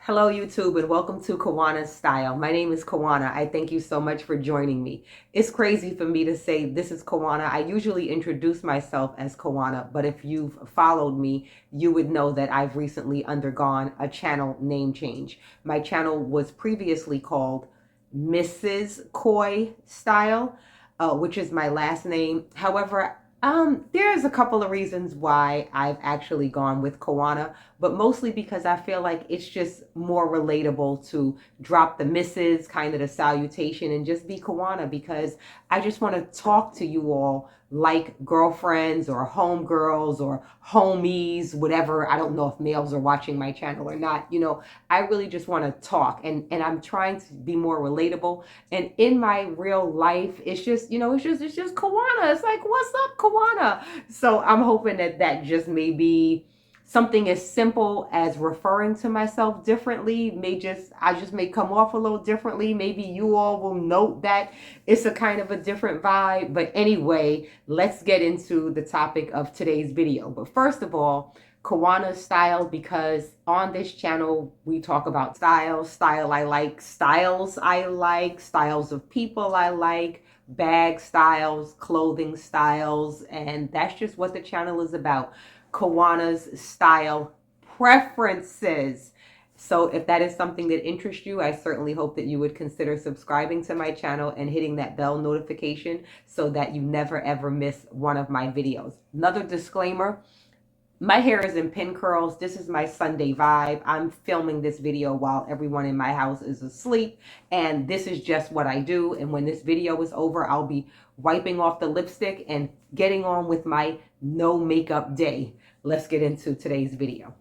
Hello YouTube and welcome to Kawana's Style. My name is Kawana. I thank you so much for joining me. It's crazy for me to say this is Kawana. I usually introduce myself as Kawana, but if you've followed me, you would know that I've recently undergone a channel name change. My channel was previously called Mrs. Koi Style, which is my last name. However, there's a couple of reasons why I've actually gone with Kawana, but mostly because I feel like it's just more relatable to drop the misses, kind of the salutation, and just be Kawana because I just want to talk to you all like girlfriends or homegirls or homies, whatever. I don't know if males are watching my channel or not. I really just want to talk and I'm trying to be more relatable. And in my real life, it's just, it's just Kawana. It's like, what's up, Kawana? So I'm hoping that just may be something as simple as referring to myself differently. I just may come off a little differently. Maybe you all will note that it's a kind of a different vibe. But anyway, let's get into the topic of today's video. But first of all, Kawana's Style, because on this channel we talk about style I like, styles of people I like, bag styles, clothing styles, and that's just what the channel is about. Kawana's Style preferences. So if that is something that interests you, I certainly hope that you would consider subscribing to my channel and hitting that bell notification so that you never ever miss one of my videos. Another disclaimer, my hair is in pin curls. This is my Sunday vibe. I'm filming this video while everyone in my house is asleep, and this is just what I do. And when this video is over, I'll be wiping off the lipstick and getting on with my no makeup day. Let's get into today's video.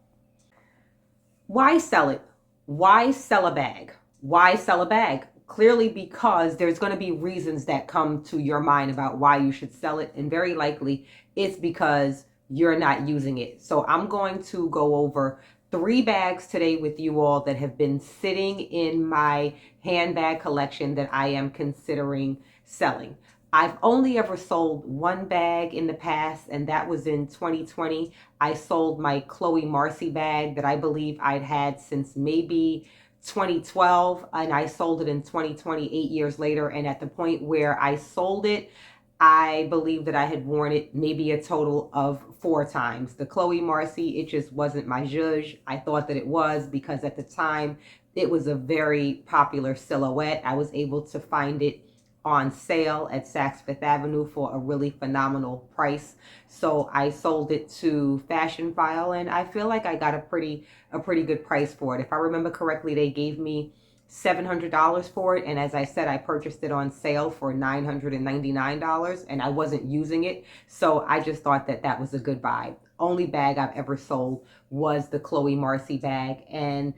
Why sell it? Why sell a bag? Why sell a bag? Clearly because there's going to be reasons that come to your mind about why you should sell it, and very likely it's because you're not using it. So I'm going to go over 3 bags today with you all that have been sitting in my handbag collection that I am considering selling. I've only ever sold 1 bag in the past, and that was in 2020. I sold my Chloe Marcie bag that I believe I'd had since maybe 2012, and I sold it in 2020, 8 years later. And at the point where I sold it, I believe that I had worn it maybe a total of 4 times. The Chloe Marcie, it just wasn't my zhuzh. I thought that it was because at the time it was a very popular silhouette. I was able to find it on sale at Saks Fifth Avenue for a really phenomenal price. So I sold it to Fashion File, and I feel like I got a pretty good price for it. If I remember correctly, they gave me $700 for it, and as I said, I purchased it on sale for $999, and I wasn't using it, so I just thought that that was a good buy. Only bag I've ever sold was the Chloe Marcie bag. And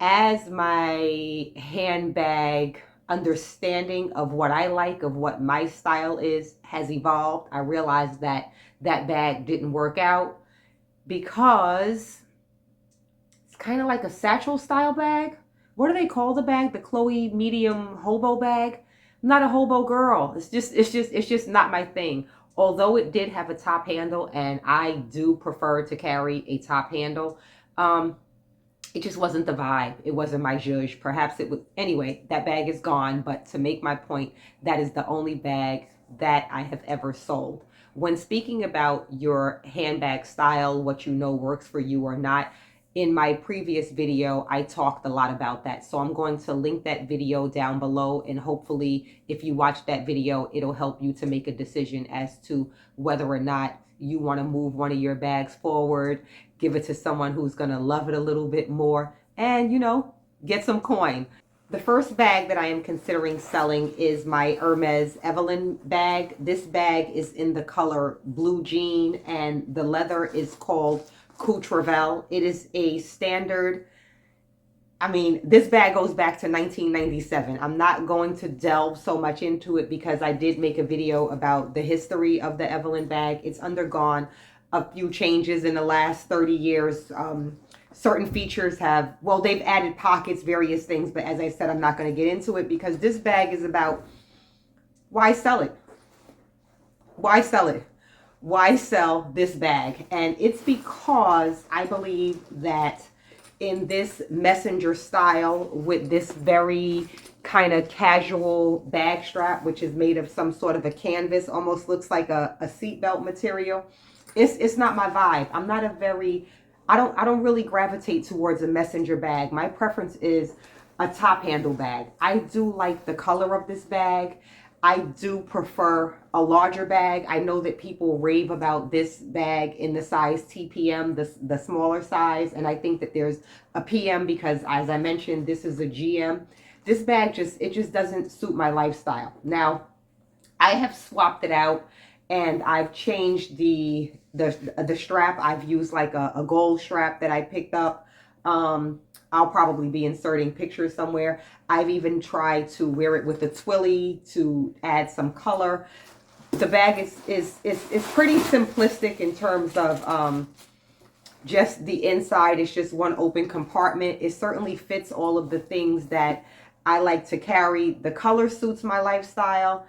as my handbag understanding of what I like, of what my style is, has evolved, I realized that that bag didn't work out because it's kind of like a satchel style bag. What do they call the bag? The Chloe medium hobo bag? I'm not a hobo girl. It's just not my thing. Although it did have a top handle, and I do prefer to carry a top handle, it just wasn't the vibe. It wasn't my zhuzh. Perhaps it was. Anyway, that bag is gone. But to make my point, that is the only bag that I have ever sold. When speaking about your handbag style, what you know works for you or not, in my previous video, I talked a lot about that. So I'm going to link that video down below, and hopefully if you watch that video, it'll help you to make a decision as to whether or not you want to move one of your bags forward, give it to someone who's going to love it a little bit more, and, get some coin. The first bag that I am considering selling is my Hermes Evelyne bag. This bag is in the color blue jean, and the leather is called Coutrevel. It is a standard. This bag goes back to 1997. I'm not going to delve so much into it because I did make a video about the history of the Evelyne bag. It's undergone a few changes in the last 30 years. Certain features they've added pockets, various things, but as I said, I'm not going to get into it because this bag is about why sell it? Why sell it? Why sell this bag? And it's because I believe that in this messenger style with this very kind of casual bag strap, which is made of some sort of a canvas, almost looks like a seatbelt material. It's not my vibe. I'm not a very, I don't really gravitate towards a messenger bag. My preference is a top handle bag. I do like the color of this bag. I do prefer a larger bag. I know that people rave about this bag in the size TPM, the smaller size, and I think that there's a PM because, as I mentioned, this is a GM. This bag just doesn't suit my lifestyle. Now, I have swapped it out and I've changed the strap. I've used like a gold strap that I picked up. I'll probably be inserting pictures somewhere. I've even tried to wear it with a twilly to add some color. The bag is pretty simplistic in terms of just the inside. It's just one open compartment. It certainly fits all of the things that I like to carry. The color suits my lifestyle.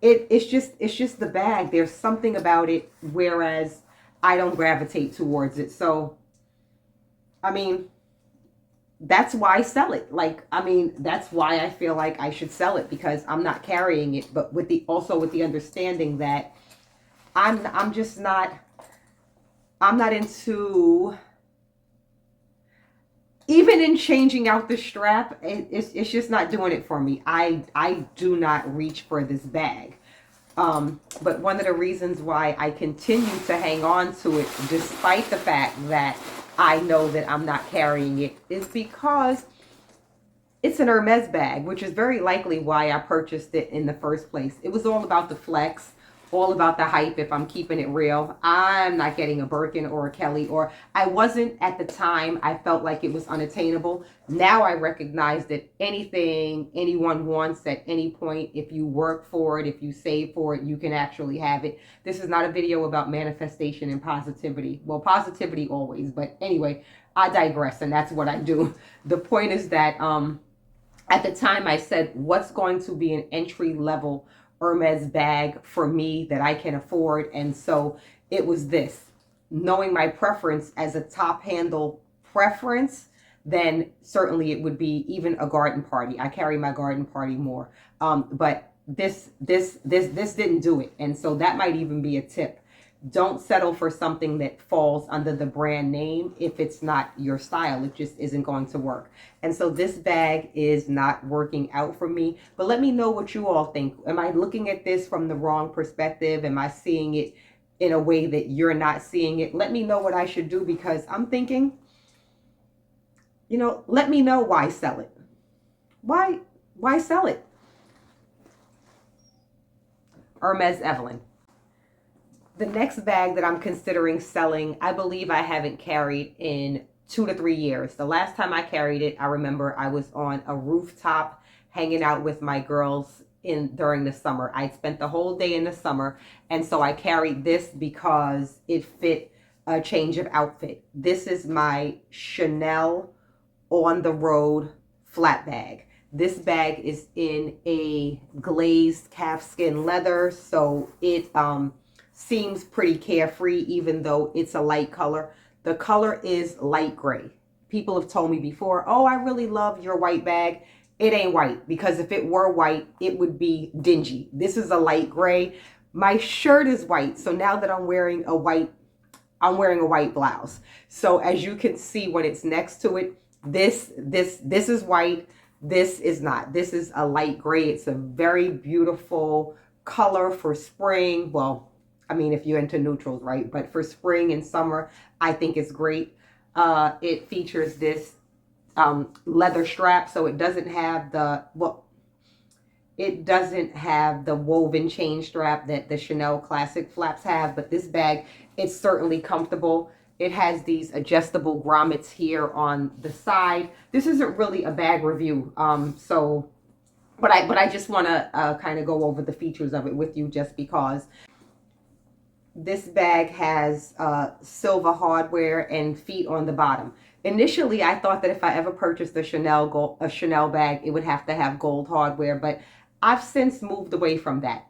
It's just the bag. There's something about it, whereas I don't gravitate towards it. So, I mean, that's why I sell it. Like, I mean, that's why I feel like I should sell it, because I'm not carrying it, but with the also with the understanding that I'm just not, I'm not into, even in changing out the strap, it's just not doing it for me. I do not reach for this bag. But one of the reasons why I continue to hang on to it, despite the fact that I know that I'm not carrying it, is because it's an Hermes bag, which is very likely why I purchased it in the first place. It was all about the flex, all about the hype, if I'm keeping it real. I'm not getting a Birkin or a Kelly, or I wasn't at the time. I felt like it was unattainable. Now I recognize that anything anyone wants at any point, if you work for it, if you save for it, you can actually have it. This is not a video about manifestation and positivity. Well, positivity always, but anyway, I digress, and that's what I do. The point is that at the time I said, what's going to be an entry level Hermes bag for me that I can afford? And so it was this. Knowing my preference as a top handle preference, then certainly it would be even a garden party. I carry my garden party more. But this didn't do it. And so that might even be a tip. Don't settle for something that falls under the brand name if it's not your style. It just isn't going to work. And so this bag is not working out for me. But let me know what you all think. Am I looking at this from the wrong perspective? Am I seeing it in a way that you're not seeing it? Let me know what I should do, because I'm thinking, you know, let me know why sell it. Why sell it? Hermes Evelyne. The next bag that I'm considering selling, I believe I haven't carried in 2 to 3 years. The last time I carried it, I remember I was on a rooftop hanging out with my girls during the summer. I spent the whole day in the summer, and so I carried this because it fit a change of outfit. This is my Chanel on the road flat bag. This bag is in a glazed calfskin leather, so it seems pretty carefree, even though it's a light color. The color is light gray. People have told me before, oh, I really love your white bag. It ain't white, because if it were white, it would be dingy. This is a light gray. My shirt is white, so now that I'm wearing a white blouse. So as you can see when it's next to it, this is white. This is not. This is a light gray. It's a very beautiful color for spring. Well, I mean, if you're into neutrals, right? But for spring and summer, I think it's great. It features this leather strap, so it doesn't have the, well, it doesn't have the woven chain strap that the Chanel classic flaps have, but this bag, it's certainly comfortable. It has these adjustable grommets here on the side. This isn't really a bag review, but I just want to kind of go over the features of it with you, just because. This bag has silver hardware and feet on the bottom. Initially, I thought that if I ever purchased a Chanel bag, it would have to have gold hardware, but I've since moved away from that.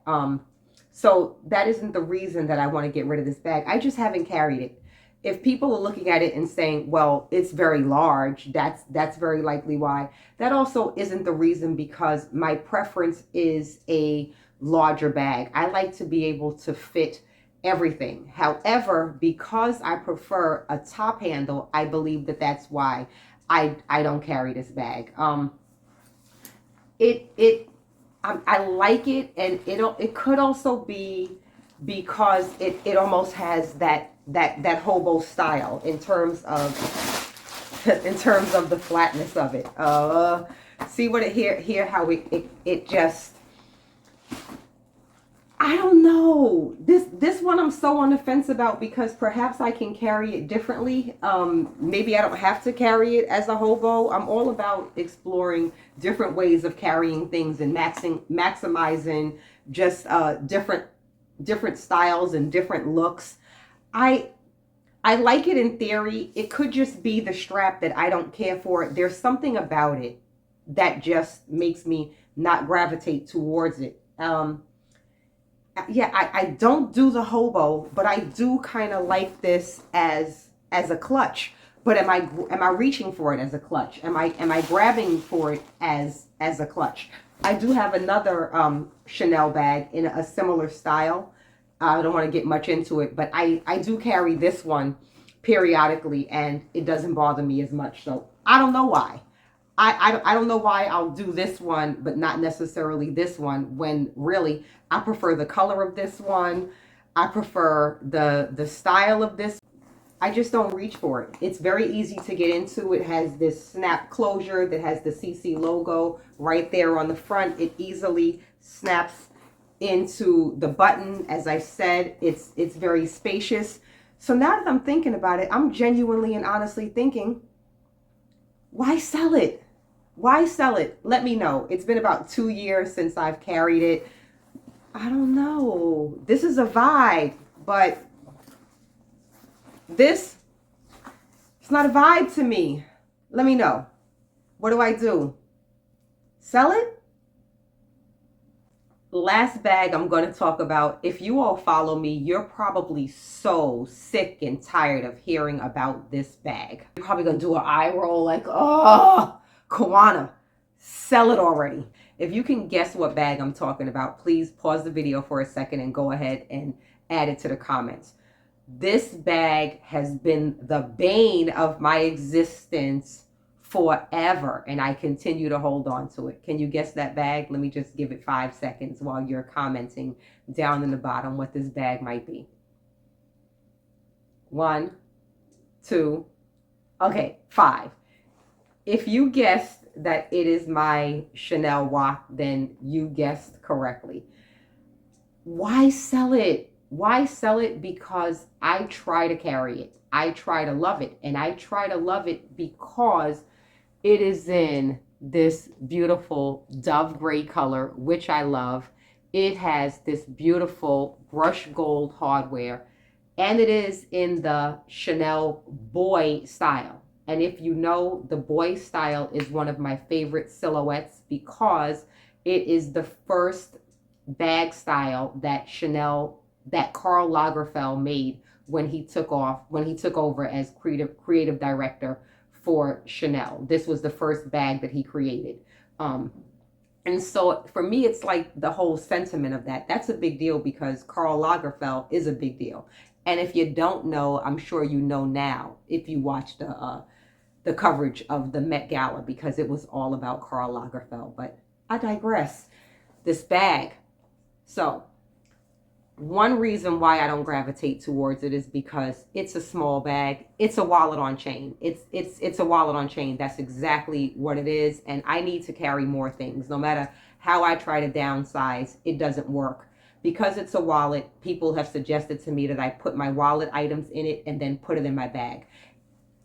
So that isn't the reason that I want to get rid of this bag. I just haven't carried it. If people are looking at it and saying, well, it's very large, that's very likely why. That also isn't the reason, because my preference is a larger bag. I like to be able to fit everything. However, because I prefer a top handle, I believe that that's why I don't carry this bag. It I like it, and it could also be because it almost has that hobo style in terms of in terms of the flatness of it. See what it here how it just, I don't know. This one I'm so on the fence about, because perhaps I can carry it differently. Maybe I don't have to carry it as a hobo. I'm all about exploring different ways of carrying things and maximizing just different styles and different looks. I I like it in theory. It could just be the strap that I don't care for. There's something about it that just makes me not gravitate towards it. Yeah, I don't do the hobo, but I do kind of like this as a clutch. But am I reaching for it as a clutch? Am I grabbing for it as a clutch? I do have another Chanel bag in a similar style. I don't want to get much into it, but I do carry this one periodically, and it doesn't bother me as much. So I don't know why. I don't know why I'll do this one, but not necessarily this one, when really I prefer the color of this one. I prefer the style of this. I just don't reach for it. It's very easy to get into. It has this snap closure that has the CC logo right there on the front. It easily snaps into the button. As I said, it's very spacious. So now that I'm thinking about it, I'm genuinely and honestly thinking, why sell it? Why sell it? Let me know. It's been about 2 years since I've carried it. I don't know. This is a vibe, but it's not a vibe to me. Let me know. What do I do? Sell it? Last bag I'm going to talk about. If you all follow me, you're probably so sick and tired of hearing about this bag. You're probably going to do an eye roll like, oh, Kawana, sell it already. If you can guess what bag I'm talking about, please pause the video for a second and go ahead and add it to the comments. This bag has been the bane of my existence forever, and I continue to hold on to it. Can you guess that bag? Let me just give it 5 seconds while you're commenting down in the bottom what this bag might be. 1, 2, okay, 5. If you guessed that it is my Chanel watch, then you guessed correctly. Why sell it? Why sell it? Because I try to carry it. I try to love it. And I try to love it because it is in this beautiful dove gray color, which I love. It has this beautiful brushed gold hardware, and it is in the Chanel boy style. And if you know, the boy style is one of my favorite silhouettes because it is the first bag style that Karl Lagerfeld made when he took over as creative director for Chanel. This was the first bag that he created. And so for me, it's like the whole sentiment of that. That's a big deal because Karl Lagerfeld is a big deal. And if you don't know, I'm sure you know now if you watched the coverage of the Met Gala, because it was all about Karl Lagerfeld. But I digress. This bag. So one reason why I don't gravitate towards it is because it's a small bag. It's a wallet on chain. It's a wallet on chain. That's exactly what it is. And I need to carry more things. No matter how I try to downsize, it doesn't work. Because it's a wallet, people have suggested to me that I put my wallet items in it and then put it in my bag.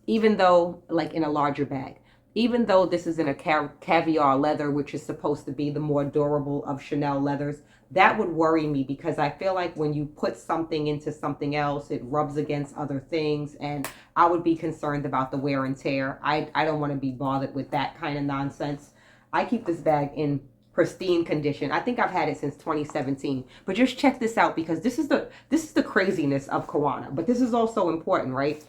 Even though, like in a larger bag. Even though this is in a caviar leather, which is supposed to be the more durable of Chanel leathers, that would worry me because I feel like when you put something into something else, it rubs against other things, and I would be concerned about the wear and tear. I don't want to be bothered with that kind of nonsense. I keep this bag in pristine condition. I think I've had it since 2017. But just check this out, because this is the craziness of Kawana. But this is also important, right?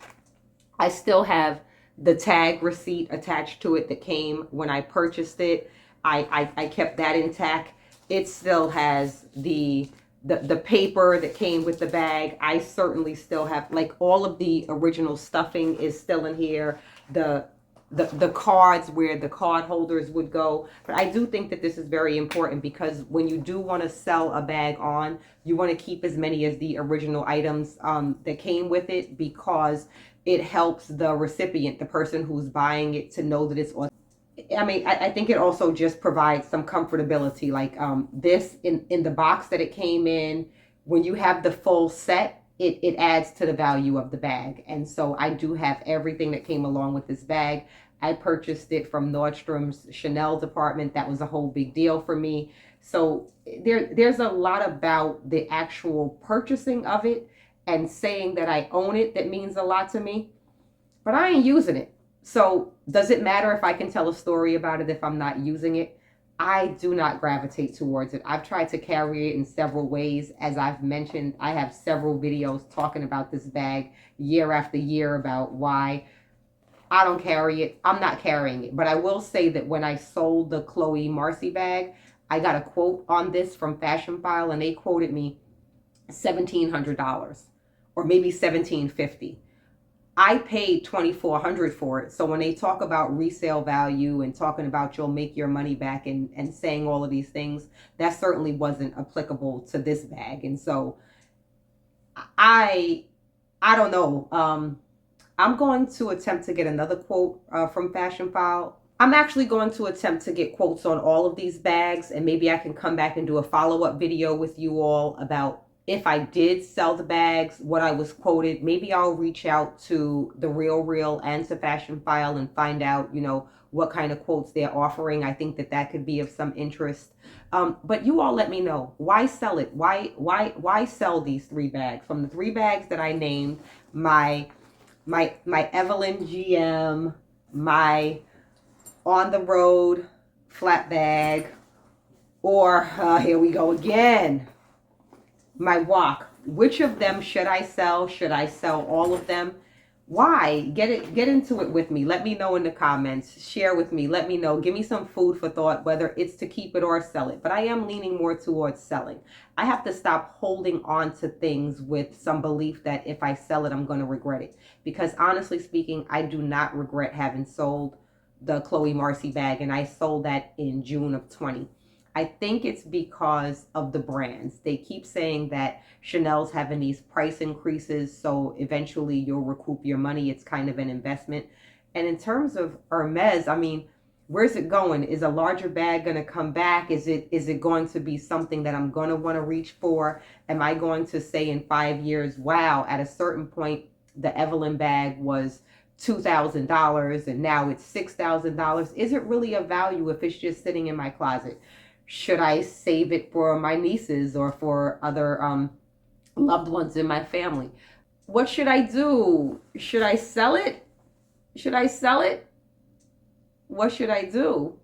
I still have the tag receipt attached to it that came when I purchased it. I kept that intact. It still has the paper that came with the bag. I certainly still have, like, all of the original stuffing is still in here. The cards where the card holders would go. But I do think that this is very important, because when you do want to sell a bag on, you want to keep as many as the original items that came with it, because it helps the recipient, the person who's buying it, to know that it's authentic. I mean, I think it also just provides some comfortability. Like this in the box that it came in, when you have the full set, it adds to the value of the bag. And so I do have everything that came along with this bag. I purchased it from Nordstrom's Chanel department. That was a whole big deal for me. So there's a lot about the actual purchasing of it and saying that I own it that means a lot to me. But I ain't using it. So does it matter if I can tell a story about it if I'm not using it? I do not gravitate towards it. I've tried to carry it in several ways. As I've mentioned, I have several videos talking about this bag year after year about why I don't carry it. I'm not carrying it. But I will say that when I sold the Chloe Marcie bag, I got a quote on this from Fashion File, and they quoted me $1,700 or maybe $1,750. I paid $2,400 for it. So when they talk about resale value and talking about you'll make your money back and saying all of these things, that certainly wasn't applicable to this bag. And so I don't know. I'm going to attempt to get another quote from Fashion File. I'm actually going to attempt to get quotes on all of these bags, and maybe I can come back and do a follow-up video with you all about if I did sell the bags, what I was quoted. Maybe I'll reach out to The Real and to Fashion File and find out, what kind of quotes they're offering. I think that could be of some interest. But you all let me know, why sell it? Why sell these 3 bags? From the 3 bags that I named, my Evelyne GM, my On the Road flat bag, or here we go again, my walk. Which of them should I sell? Should I sell all of them? Why? Get into it with me. Let me know in the comments. Share with me. Let me know. Give me some food for thought, whether it's to keep it or sell it. But I am leaning more towards selling. I have to stop holding on to things with some belief that if I sell it, I'm going to regret it. Because honestly speaking, I do not regret having sold the Chloe Marcie bag, and I sold that in June of 20. I think it's because of the brands. They keep saying that Chanel's having these price increases, so eventually you'll recoup your money. It's kind of an investment. And in terms of Hermes, I mean, where's it going? Is a larger bag going to come back? Is it going to be something that I'm going to want to reach for? Am I going to say in 5 years, wow, at a certain point, the Evelyne bag was $2,000 and now it's $6,000? Is it really a value if it's just sitting in my closet? Should I save it for my nieces or for other loved ones in my family? What should I do? Should I sell it? Should I sell it? What should I do?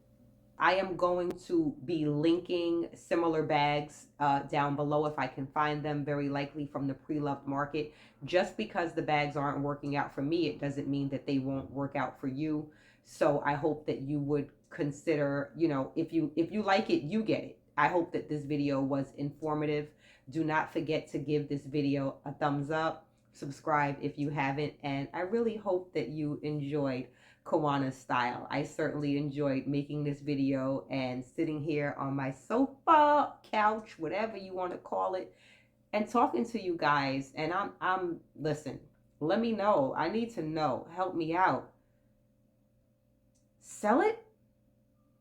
I am going to be linking similar bags down below if I can find them, very likely from the pre-loved market. Just because the bags aren't working out for me, it doesn't mean that they won't work out for you. So I hope that you would consider, if you like it, you get it. I hope that this video was informative. Do not forget to give this video a thumbs up, subscribe if you haven't, and I really hope that you enjoyed Kawana style. I certainly enjoyed making this video and sitting here on my sofa, couch, whatever you want to call it, and talking to you guys. And listen, let me know. I need to know. Help me out. Sell it?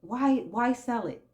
Why sell it?